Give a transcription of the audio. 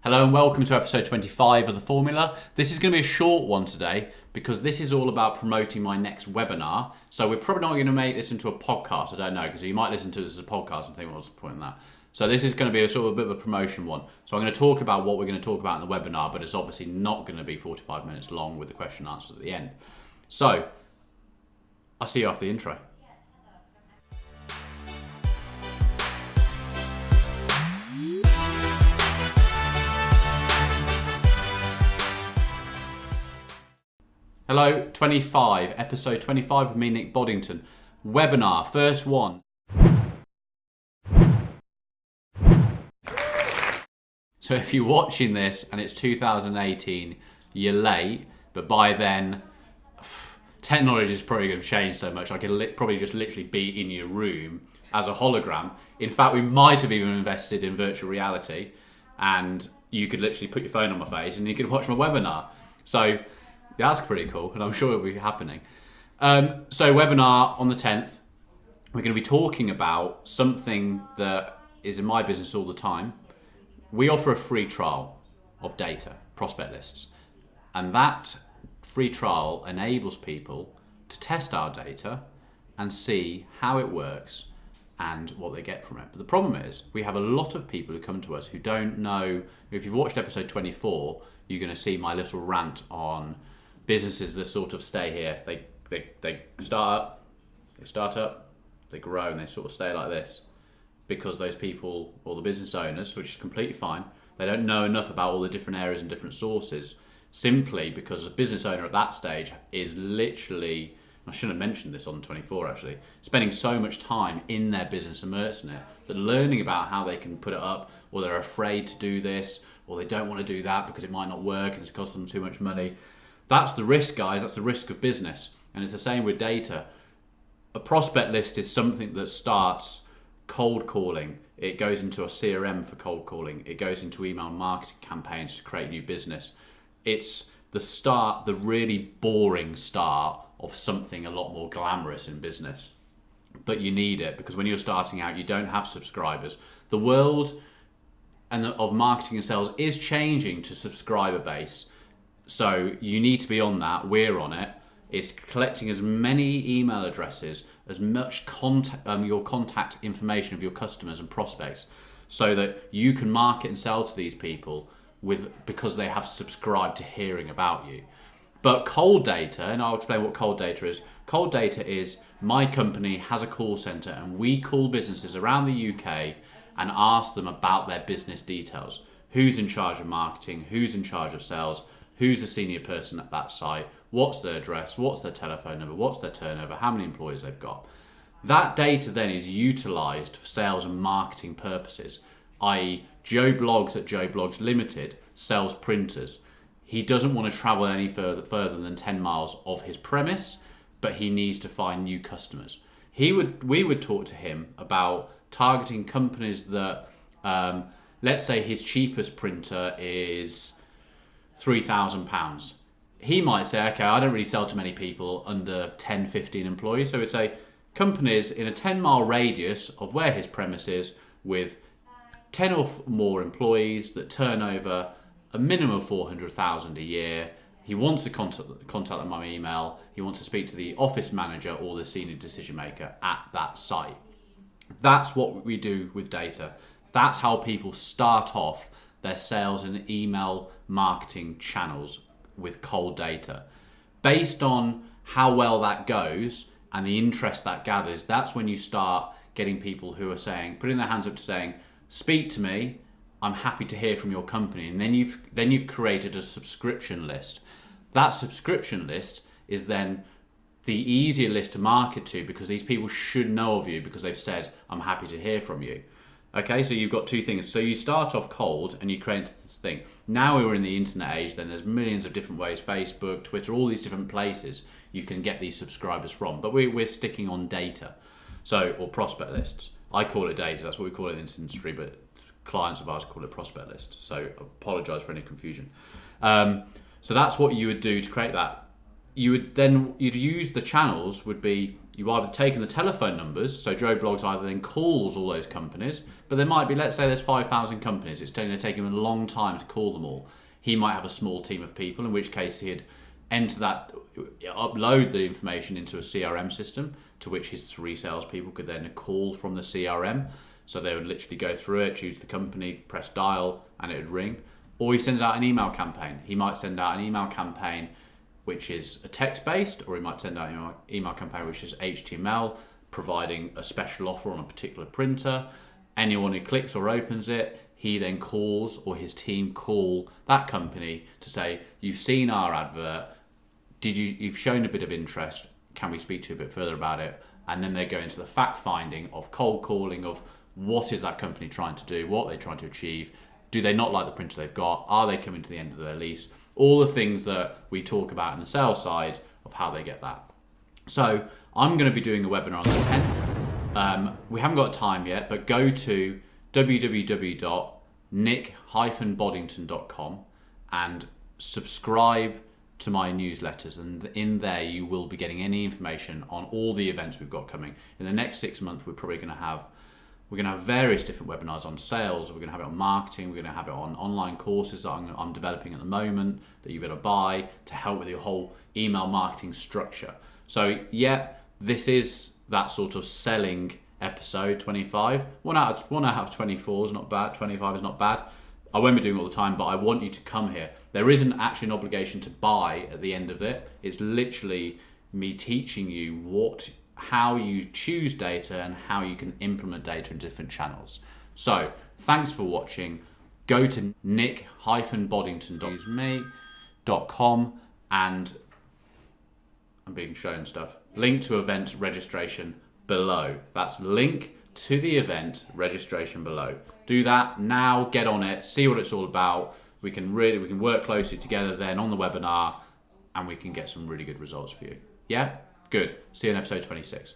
Hello and welcome to episode 25 of The Formula. This is going to be a short one today because this is all about promoting my next webinar. So we're probably not going to make this into a podcast, I don't know, because you might listen to this as a podcast and think, what's the point in that? So this is going to be a sort of a bit of a promotion one. So I'm going to talk about what we're going to talk about in the webinar, but it's obviously not going to be 45 minutes long with the question and answers at the end. So I'll see you after the intro. Hello, episode 25 with me, Nick Boddington. Webinar, first one. So if you're watching this and it's 2018, you're late, but by then, technology is probably going to change so much. I could probably just literally be in your room as a hologram. In fact, we might have even invested in virtual reality and you could literally put your phone on my face and you could watch my webinar. So that's pretty cool, and I'm sure it'll be happening. So webinar on the 10th, we're going to be talking about something that is in my business all the time. We offer a free trial of data, prospect lists, and that free trial enables people to test our data and see how it works and what they get from it. But the problem is we have a lot of people who come to us who don't know. If you've watched episode 24, you're going to see my little rant on businesses that sort of stay here. They start up, they grow, and they sort of stay like this because those people, or the business owners, which is completely fine, they don't know enough about all the different areas and different sources, simply because a business owner at that stage is literally, I shouldn't have mentioned this on 24 actually, spending so much time in their business immersed in it, that learning about how they can put it up, or they're afraid to do this, or they don't want to do that because it might not work and it's cost them too much money. That's the risk, guys. That's the risk of business. And it's the same with data. A prospect list is something that starts cold calling. It goes into a CRM for cold calling. It goes into email marketing campaigns to create new business. It's the start, the really boring start of something a lot more glamorous in business. But you need it because when you're starting out, you don't have subscribers. The world of marketing and sales is changing to subscriber base. So you need to be on that. We're on it. It's collecting as many email addresses, as much your contact information of your customers and prospects, so that you can market and sell to these people because they have subscribed to hearing about you. But cold data, and I'll explain what cold data is. Cold data is my company has a call center and we call businesses around the UK and ask them about their business details. Who's in charge of marketing? Who's in charge of sales? Who's the senior person at that site? What's their address? What's their telephone number? What's their turnover? How many employees they've got? That data then is utilized for sales and marketing purposes, i.e. Joe Bloggs at Joe Bloggs Limited sells printers. He doesn't want to travel any further than 10 miles of his premise, but he needs to find new customers. We would talk to him about targeting companies that, let's say his cheapest printer is £3,000. He might say, okay, I don't really sell to many people under 10, 15 employees. So it's companies in a 10-mile radius of where his premise is with 10 or more employees that turn over a minimum of 400,000 a year. He wants to contact them by email. He wants to speak to the office manager or the senior decision maker at that site. That's what we do with data. That's how people start off their sales and email marketing channels with cold data. Based on how well that goes and the interest that gathers, that's when you start getting people who are putting their hands up to saying, speak to me, I'm happy to hear from your company. And then you've created a subscription list. That subscription list is then the easier list to market to because these people should know of you because they've said, I'm happy to hear from you. Okay, so you've got two things. So you start off cold and you create this thing. Now we're in the internet age, then there's millions of different ways, Facebook, Twitter, all these different places you can get these subscribers from. But we're sticking on data, or prospect lists. I call it data, that's what we call it in this industry, but clients of ours call it prospect list. So I apologise for any confusion. So that's what you would do to create that. you'd use the channels would be you either taking the telephone numbers, so Joe Blogs either then calls all those companies, but there might be, let's say there's 5,000 companies, it's going to take him a long time to call them all. He might have a small team of people, in which case he'd enter that, upload the information into a CRM system, to which his 3 salespeople could then call from the CRM. So they would literally go through it, choose the company, press dial, and it would ring. Or he sends out an email campaign. He might send out an email campaign which is a text-based, or he might send out an email campaign which is HTML, providing a special offer on a particular printer. Anyone who clicks or opens it, he then calls, or his team call that company to say, you've seen our advert, you've shown a bit of interest, can we speak to you a bit further about it? And then they go into the fact-finding of cold calling, of what is that company trying to do, what are they trying to achieve, do they not like the printer they've got, are they coming to the end of their lease? All the things that we talk about in the sales side of how they get that. So I'm going to be doing a webinar on the 10th. We haven't got time yet, but go to www.nick-boddington.com and subscribe to my newsletters, and in there you will be getting any information on all the events we've got coming. In the next 6 months, we're going to have various different webinars on sales. We're going to have it on marketing. We're going to have it on online courses that I'm developing at the moment that you better buy to help with your whole email marketing structure. So yeah, this is that sort of selling episode 25. One out of 24 is not bad. 25 is not bad. I won't be doing it all the time, but I want you to come here. There isn't actually an obligation to buy at the end of it. It's literally me teaching you how you choose data and how you can implement data in different channels. So thanks for watching. Go to nick-boddington.com and I'm being shown stuff. Link to event registration below. That's link to the event registration below. Do that now, get on it, see what it's all about. We can work closely together then on the webinar and we can get some really good results for you. Yeah? Good. See you in episode 26.